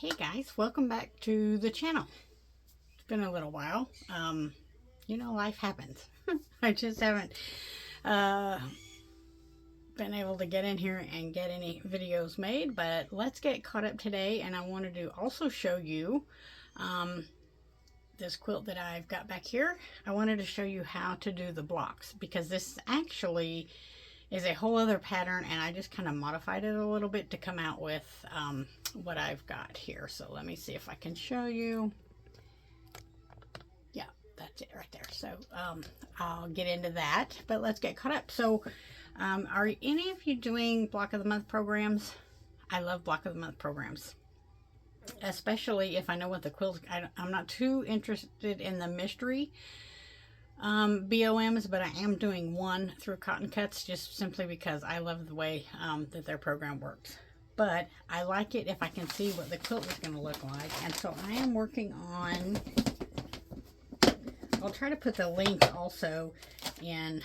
Hey guys, welcome back to the channel. It's been a little while. You know, life happens. I just haven't been able to get in here and get any videos made, but let's get caught up today. And I wanted to also show you this quilt that I've got back here. I wanted to show you how to do the blocks, because this actually is a whole other pattern, and I just kind of modified it a little bit to come out with what I've got here. So let me see if I can show you. Yeah, that's it right there. So I'll get into that, but let's get caught up. So are any of you doing block of the month programs? I love block of the month programs, especially if I know what the quilt. I'm not too interested in the mystery BOMs, but I am doing one through Cotton Cuts just simply because I love the way that their program works. But I like it if I can see what the quilt is going to look like. And so I am working on, I'll try to put the link also in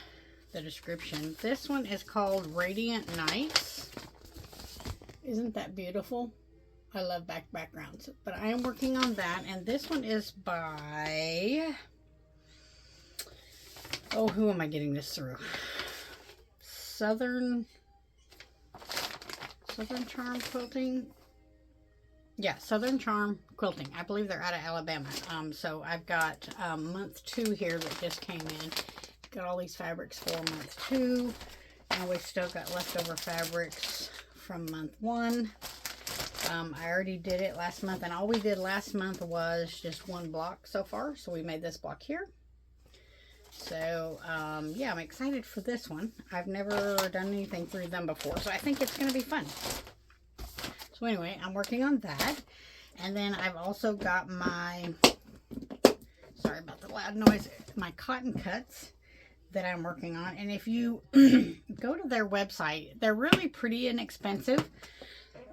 the description. This one is called Radiant Nights. Isn't that beautiful? I love backgrounds, but I am working on that. And this one is by, oh, who am I getting this through? Southern Charm Quilting. Yeah, Southern Charm Quilting. I believe they're out of Alabama. So I've got month 2 here that just came in. Got all these fabrics for month 2. And we've still got leftover fabrics from month 1. I already did it last month, and all we did last month was just one block so far. So we made this block here. So, yeah, I'm excited for this one. I've never done anything through them before, so I think it's going to be fun. So anyway, I'm working on that. And then I've also got my, sorry about the loud noise, my Cotton Cuts that I'm working on. And if you go to their website, they're really pretty inexpensive.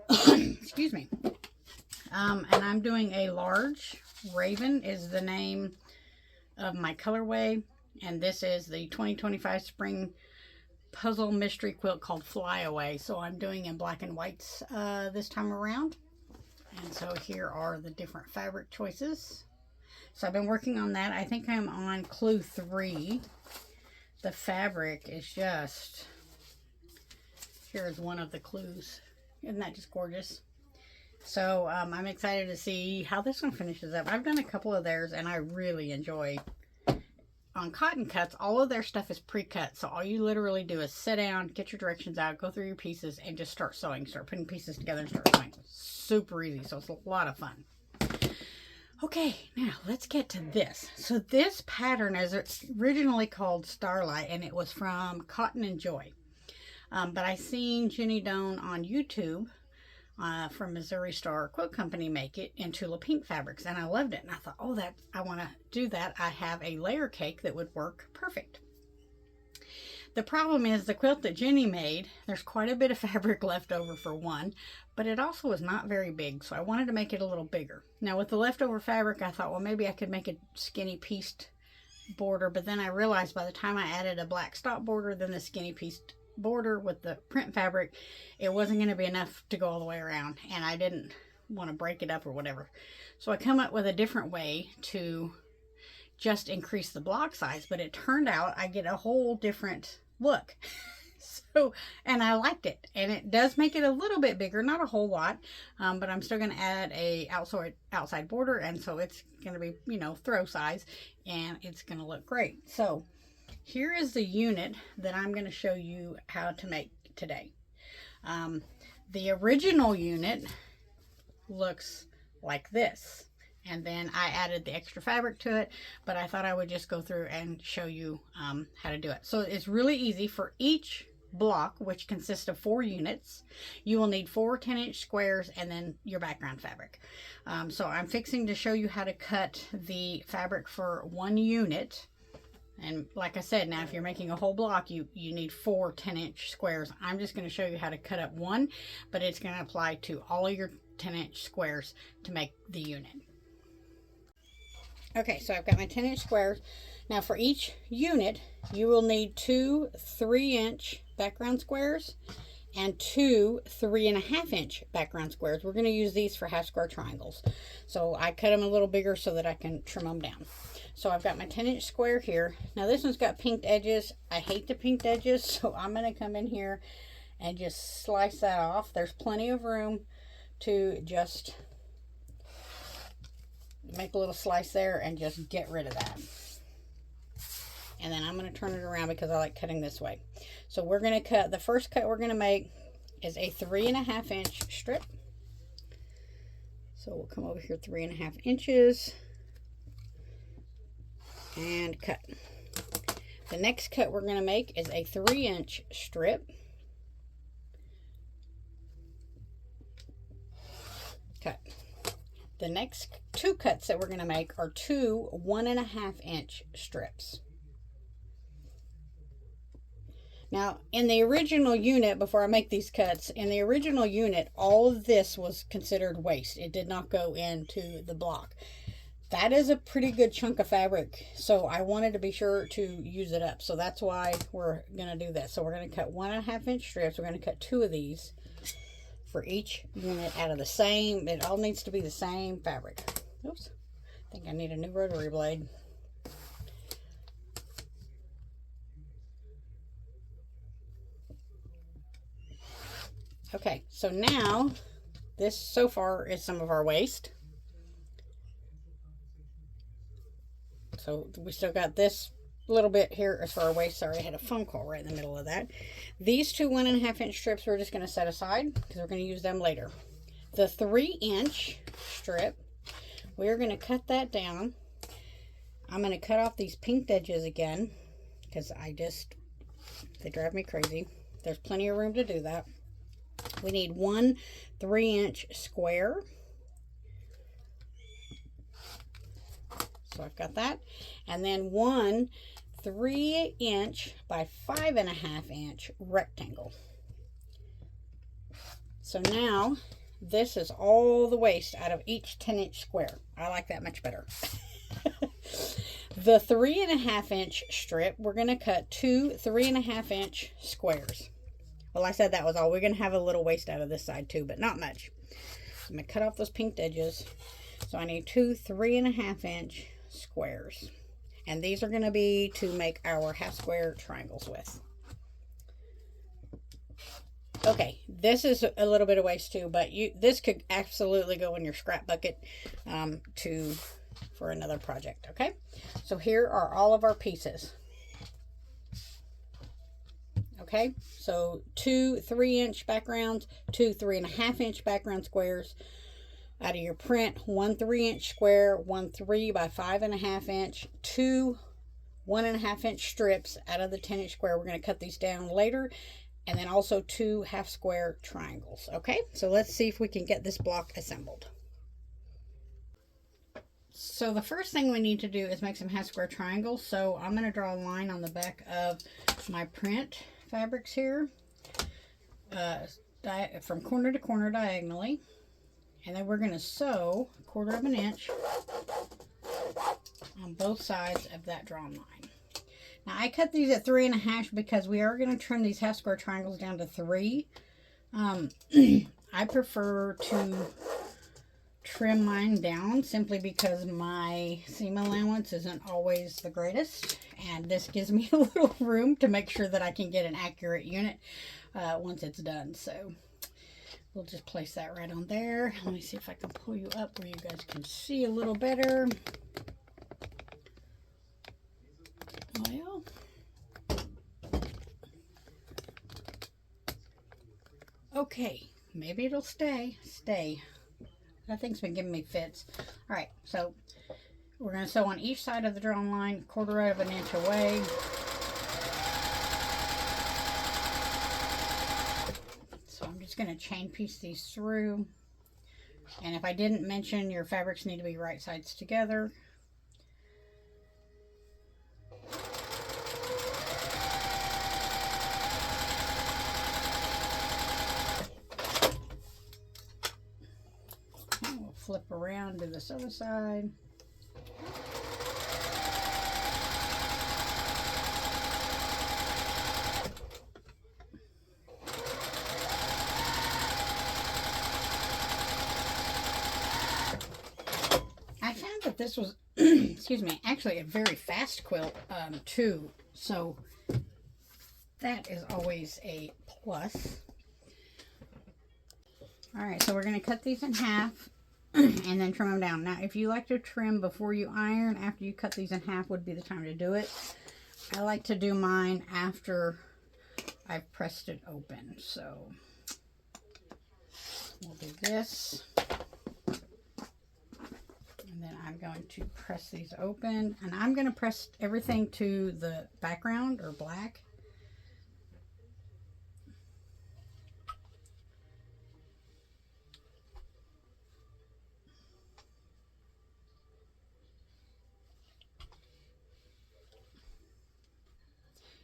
Excuse me. And I'm doing a large. Raven is the name of my colorway. And this is the 2025 Spring Puzzle Mystery Quilt called Fly Away. So I'm doing in black and whites this time around. And so here are the different fabric choices. So I've been working on that. I think I'm on clue 3. The fabric is just, here's one of the clues. Isn't that just gorgeous? So I'm excited to see how this one finishes up. I've done a couple of theirs and I really enjoy. On Cotton Cuts, all of their stuff is pre-cut, so all you literally do is sit down, get your directions out, go through your pieces, and just start sewing. Start putting pieces together and start sewing. Super easy, so it's a lot of fun. Okay, now let's get to this. So this pattern is originally called Starlight, and it was from Cotton and Joy. But I seen Jenny Doan on YouTube from Missouri Star Quilt Company make it in Tula Pink fabrics, and I loved it. And I thought, oh, that I want to do that. I have a layer cake that would work perfect. The problem is the quilt that Jenny made, there's quite a bit of fabric left over for one, but it also was not very big, so I wanted to make it a little bigger. Now with the leftover fabric, I thought, well, maybe I could make a skinny pieced border, but then I realized by the time I added a black stop border, then the skinny pieced border with the print fabric, it wasn't going to be enough to go all the way around, and I didn't want to break it up or whatever. So I come up with a different way to just increase the block size, but it turned out I get a whole different look. So, and I liked it, and it does make it a little bit bigger, not a whole lot, but I'm still going to add a outside border, and so it's going to be, you know, throw size, and it's going to look great. So here is the unit that I'm going to show you how to make today. The original unit looks like this, and then I added the extra fabric to it, but I thought I would just go through and show you how to do it. So it's really easy. For each block, which consists of 4 units, you will need 4 10-inch squares and then your background fabric. So I'm fixing to show you how to cut the fabric for 1 unit. And like I said, now if you're making a whole block, you need 4 10-inch squares. I'm just going to show you how to cut up 1, but it's going to apply to all of your 10-inch squares to make the unit. Okay, so I've got my 10-inch squares. Now for each unit, you will need 2 3-inch background squares and 2 3.5-inch background squares. We're going to use these for half square triangles. So I cut them a little bigger so that I can trim them down. So I've got my 10-inch square here. Now this one's got pinked edges. I hate the pinked edges, so I'm going to come in here and just slice that off. There's plenty of room to just make a little slice there and just get rid of that. And then I'm going to turn it around because I like cutting this way. So we're going to cut, the first cut we're going to make is a 3.5-inch strip. So we'll come over here 3.5 inches and cut. The next cut we're going to make is a 3-inch strip. Cut. The next 2 cuts that we're going to make are 2 1.5-inch strips. Now, in the original unit, before I make these cuts, in the original unit, all of this was considered waste. It did not go into the block. That is a pretty good chunk of fabric, so I wanted to be sure to use it up. So that's why we're going to do this. So we're going to cut 1.5-inch strips. We're going to cut 2 of these for each unit out of the same, it all needs to be the same fabric. Oops, I think I need a new rotary blade. Okay, so now this so far is some of our waste. So we still got this little bit here as for our waist. Sorry, I had a phone call right in the middle of that. These 2 1.5-inch strips we're just going to set aside because we're going to use them later. The 3-inch strip, we're going to cut that down. I'm going to cut off these pinked edges again because they drive me crazy. There's plenty of room to do that. We need 1 3-inch square. So I've got that. And then 1 3-inch by 5.5-inch rectangle. So now this is all the waste out of each 10-inch square. I like that much better. The 3.5-inch strip, we're going to cut 2 3.5-inch squares. Well, I said that was all. We're going to have a little waste out of this side too, but not much. So I'm going to cut off those pinked edges. So I need 2 3.5-inch squares. And these are going to be to make our half square triangles with. Okay, this is a little bit of waste too, but this could absolutely go in your scrap bucket for another project, okay? So here are all of our pieces. Okay, so 2 3-inch backgrounds, 2 3.5-inch background squares. Out of your print, 1 3-inch square, 1 3 by 5.5-inch, 2 1.5-inch strips out of the 10-inch square. We're going to cut these down later. And then also 2 half square triangles. Okay, so let's see if we can get this block assembled. So the first thing we need to do is make some half square triangles. So I'm going to draw a line on the back of my print fabrics here, from corner to corner diagonally. And then we're going to sew 1/4 inch on both sides of that drawn line. Now I cut these at 3.5 because we are going to trim these half square triangles down to 3. I prefer to trim mine down simply because my seam allowance isn't always the greatest, and this gives me a little room to make sure that I can get an accurate unit once it's done. So we'll just place that right on there. Let me see if I can pull you up where you guys can see a little better. Well, okay, maybe it'll stay. That thing's been giving me fits. All right, so we're going to sew on each side of the drawn line, 1/4 inch away. So I'm just going to chain piece these through. And if I didn't mention, your fabrics need to be right sides together. Flip around to this other side. this was, excuse me, actually a very fast quilt too. So that is always a plus. All right, so we're going to cut these in half and then trim them down. Now, if you like to trim before you iron, after you cut these in half would be the time to do it. I like to do mine after I've pressed it open. So we'll do this. And then I'm going to press these open. And I'm going to press everything to the background or black.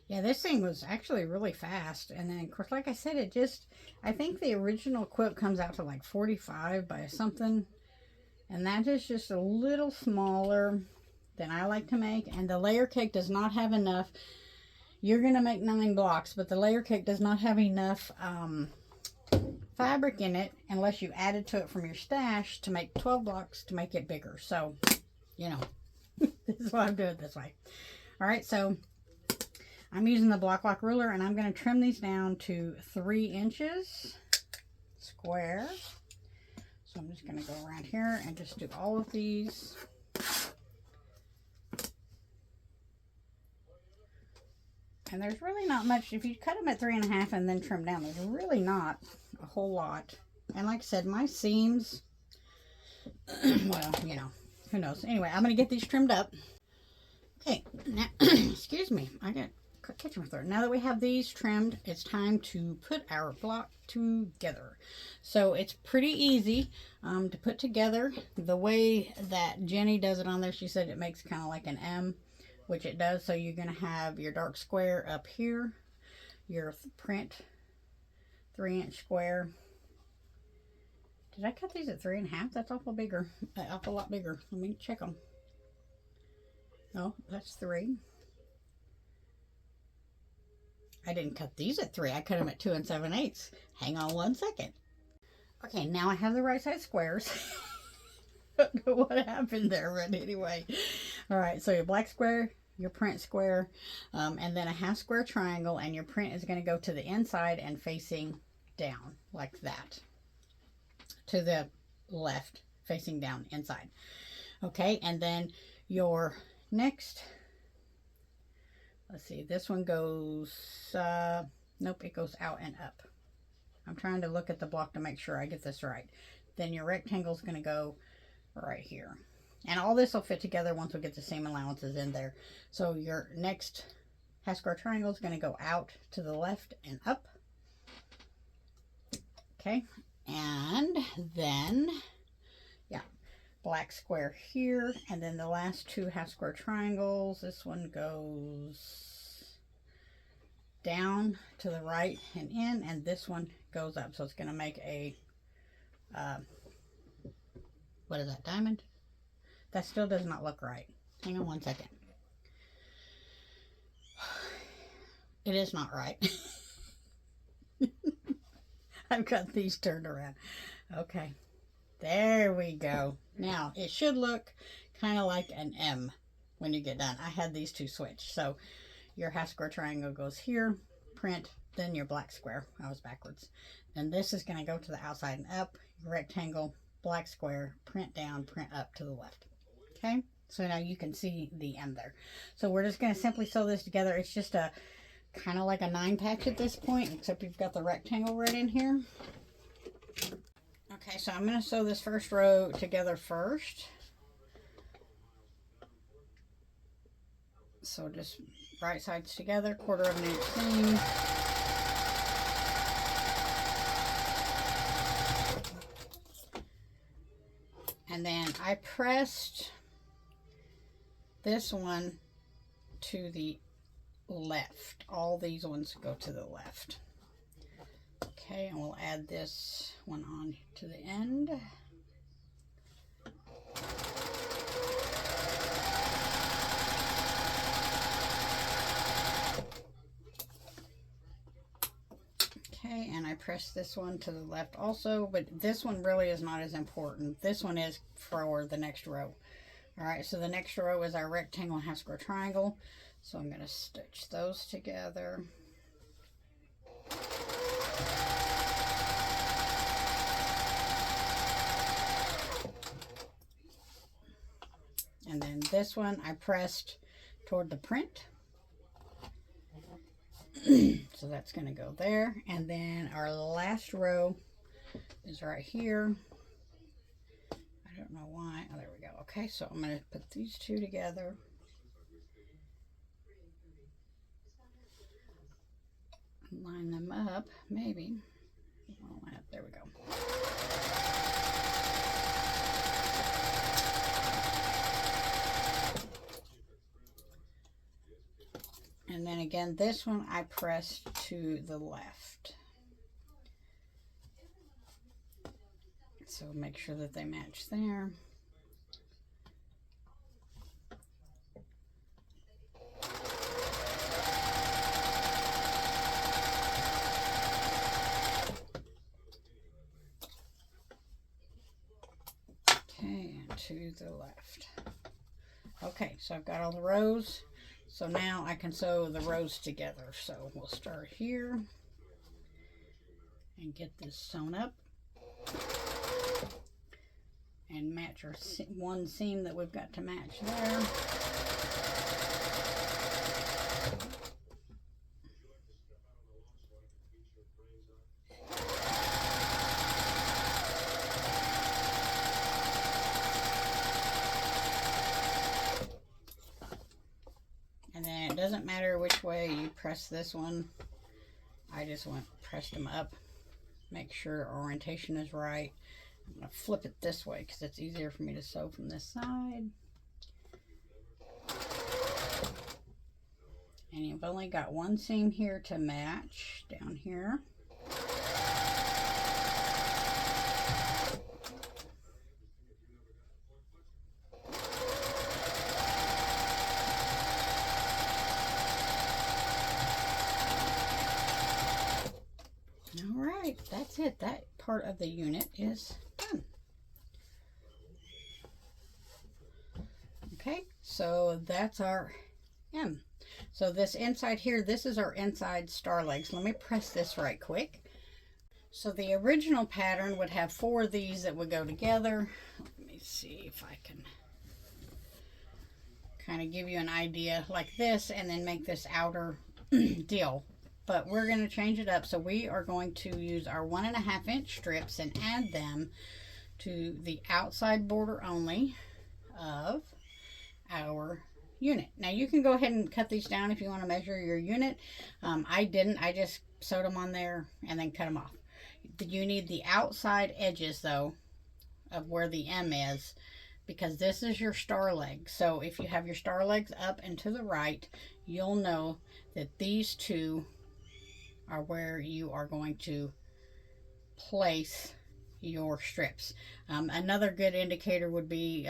Yeah, this thing was actually really fast. And then, of course, like I said, it just, I think the original quilt comes out to like 45 by something. And that is just a little smaller than I like to make. And the layer cake does not have enough. You're going to make 9 blocks, but the layer cake does not have enough fabric in it unless you added to it from your stash to make 12 blocks to make it bigger. So, you know, this is why I'm doing it this way. All right, so I'm using the block lock ruler, and I'm going to trim these down to 3 inches square. So I'm just going to go around here and just do all of these. And there's really not much. If you cut them at 3.5 and then trim down, there's really not a whole lot. And like I said, my seams, well, you know, who knows. Anyway, I'm going to get these trimmed up. Okay, now, excuse me, I got catch my throat. Now that we have these trimmed, it's time to put our block together. So it's pretty easy to put together. The way that Jenny does it on there, she said it makes kind of like an M, which it does. So you're going to have your dark square up here, your print 3-inch square. Did I cut these at 3.5? That's awful lot bigger. Let me check them. Oh, that's 3. I didn't cut these at 3. I cut them at 2 7/8. Hang on one second. Okay, now I have the right size squares. Don't know what happened there, but anyway. All right, so your black square, your print square, and then a half square triangle, and your print is going to go to the inside and facing down like that. To the left, facing down inside. Okay, and then your next, let's see, this one goes, nope, it goes out and up. I'm trying to look at the block to make sure I get this right. Then your rectangle is going to go right here. And all this will fit together once we get the seam allowances in there. So your next half square triangle is going to go out to the left and up. Okay, and then, yeah, black square here, and then the last 2 half square triangles, this one goes down to the right and in, and this one goes up. So it's going to make a what is that, diamond? That still does not look right. Hang on one second. It is not right. I've got these turned around. Okay, there we go. Now it should look kind of like an M when you get done. I had these 2 switched. So your half square triangle goes here, print, then your black square. I was backwards. And this is going to go to the outside and up. Rectangle, black square, print down, print up to the left. Okay, so now you can see the M there. So we're just going to simply sew this together. It's just a kind of like a 9 patch at this point, except you've got the rectangle right in here. Okay, so I'm going to sew this first row together first. So just right sides together, 1/4 inch seam. And then I pressed this one to the left. All these ones go to the left. Okay, and we'll add this one on to the end. Okay, and I press this one to the left also, but this one really is not as important. This one is for the next row. All right, so the next row is our rectangle and half square triangle. So I'm going to stitch those together. And then this one I pressed toward the print. So that's going to go there. And then our last row is right here. I don't know why. Oh, there we go. Okay, so I'm going to put these two together. Line them up, maybe. There we go. And then again, this one I pressed to the left. So make sure that they match there. Okay, and to the left. Okay, so I've got all the rows. So now I can sew the rows together. So we'll start here and get this sewn up and match our one seam that we've got to match there. And then it doesn't matter which way you press this one. I just pressed them up. Make sure orientation is right. I'm going to flip it this way because it's easier for me to sew from this side. And you've only got one seam here to match down here. All right, that's it. That part of the unit is done. Okay, so that's our M. So this inside here, this is our inside star legs. Let me press this right quick. So the original pattern would have 4 of these that would go together. Let me see if I can kind of give you an idea like this and then make this outer deal. But we're going to change it up. So we are going to use our 1.5 inch strips and add them to the outside border only of our unit. Now you can go ahead and cut these down if you want to measure your unit. I didn't. I just sewed them on there and then cut them off. You need the outside edges though of where the M is, because this is your star leg. So if you have your star legs up and to the right, you'll know that these two are where you are going to place your strips. Another good indicator would be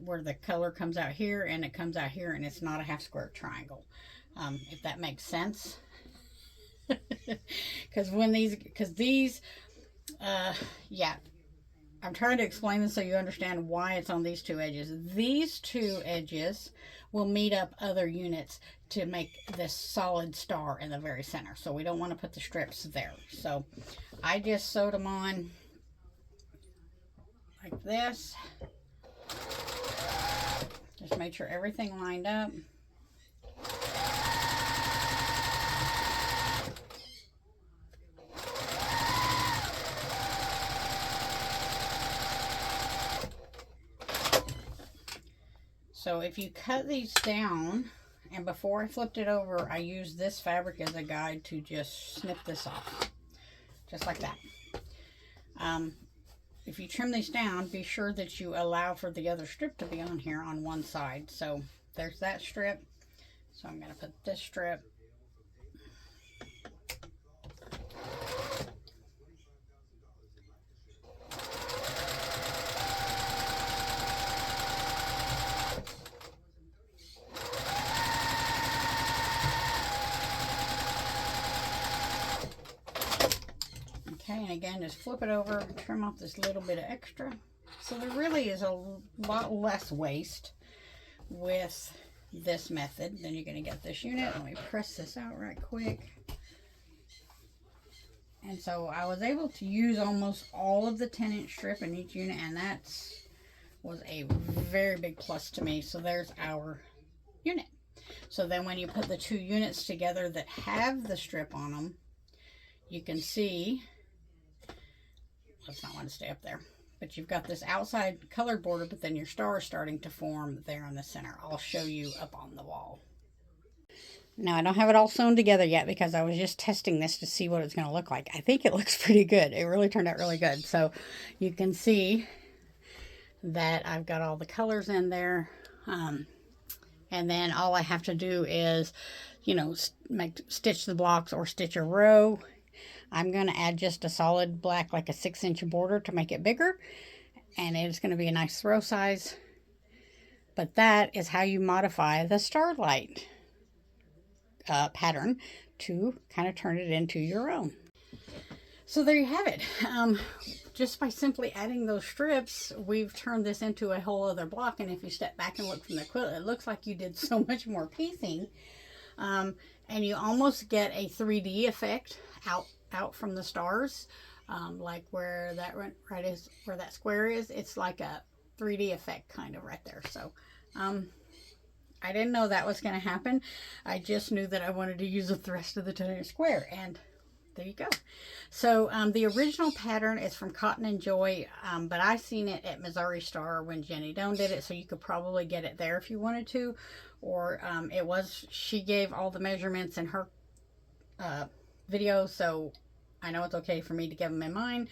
where the color comes out here and it comes out here and it's not a half square triangle, if that makes sense. Because yeah, I'm trying to explain this so you understand why it's on these two edges. These two edges will meet up other units to make this solid star in the very center. So we don't want to put the strips there. So I just sewed them on like this. Just made sure everything lined up. So if you cut these down, and before I flipped it over, I used this fabric as a guide to just snip this off. Just like that. If you trim these down, be sure that you allow for the other strip to be on here on one side. So there's that strip. So I'm going to put this strip. Okay, and again, just flip it over, trim off this little bit of extra. So there really is a lot less waste with this method. Then you're going to get this unit. Let me press this out right quick. And so I was able to use almost all of the 10-inch strip in each unit, and that was a very big plus to me. So there's our unit. So then when you put the two units together that have the strip on them, you can see, let's not want to stay up there, but you've got this outside colored border, but then your star is starting to form there in the center. I'll show you up on the wall. Now, I don't have it all sewn together yet because I was just testing this to see what it's going to look like. I think it looks pretty good. It really turned out really good. So you can see that I've got all the colors in there. And then all I have to do is, you know, stitch the blocks or stitch a row. I'm going to add just a solid black, like a 6-inch border to make it bigger. And it's going to be a nice throw size. But that is how you modify the Starlight pattern to kind of turn it into your own. So there you have it. Just by simply adding those strips, we've turned this into a whole other block. And if you step back and look from the quilt, it looks like you did so much more piecing. And you almost get a 3D effect out from the stars. Like where that right is, where that square is, it's like a 3D effect kind of right there. So I didn't know that was going to happen. I just knew that I wanted to use the rest of the 10-inch square, and there you go. So the original pattern is from Cotton and Joy, but I seen it at Missouri Star when Jenny Doan did it, so you could probably get it there if you wanted to. Or she gave all the measurements in her video, so I know it's okay for me to give them in mine,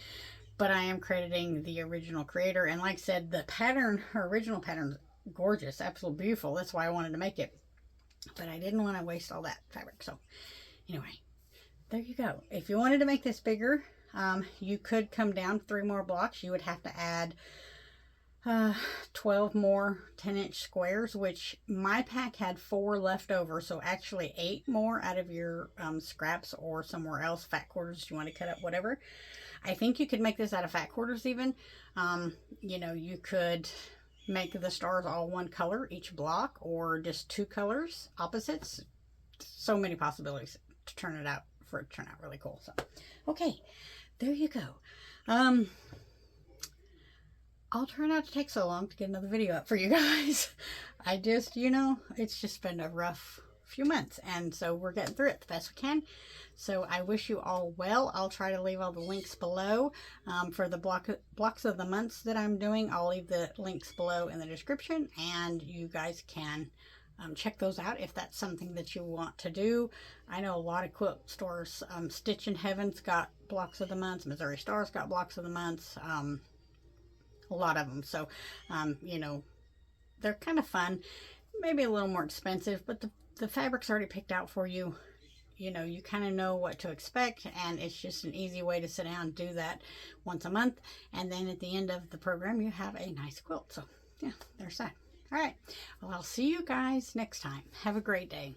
but I am crediting the original creator. And like I said, the pattern, her original pattern, gorgeous, absolutely beautiful. That's why I wanted to make it, but I didn't want to waste all that fabric. So anyway, there you go. If you wanted to make this bigger, you could come down 3 more blocks. You would have to add 12 more 10-inch squares, which my pack had 4 left over, so actually 8 more out of your scraps or somewhere else, fat quarters you want to cut up, whatever. I think you could make this out of fat quarters even. You know, you could make the stars all one color each block, or just 2 colors opposites. So many possibilities to turn it out, for it to turn out really cool. So okay, there you go. I'll try not to take so long to get another video up for you guys. I just, you know, it's just been a rough few months, and so we're getting through it the best we can. So I wish you all well. I'll try to leave all the links below for the blocks of the months that I'm doing. I'll leave the links below in the description, and you guys can check those out if that's something that you want to do. I know a lot of quilt stores. Stitch in Heaven's got blocks of the months. Missouri Star's got blocks of the months. A lot of them. So, you know, they're kind of fun. Maybe a little more expensive, but the fabric's already picked out for you. You know, you kind of know what to expect, and it's just an easy way to sit down and do that once a month. And then at the end of the program, you have a nice quilt. So, yeah, there's that. All right. Well, I'll see you guys next time. Have a great day.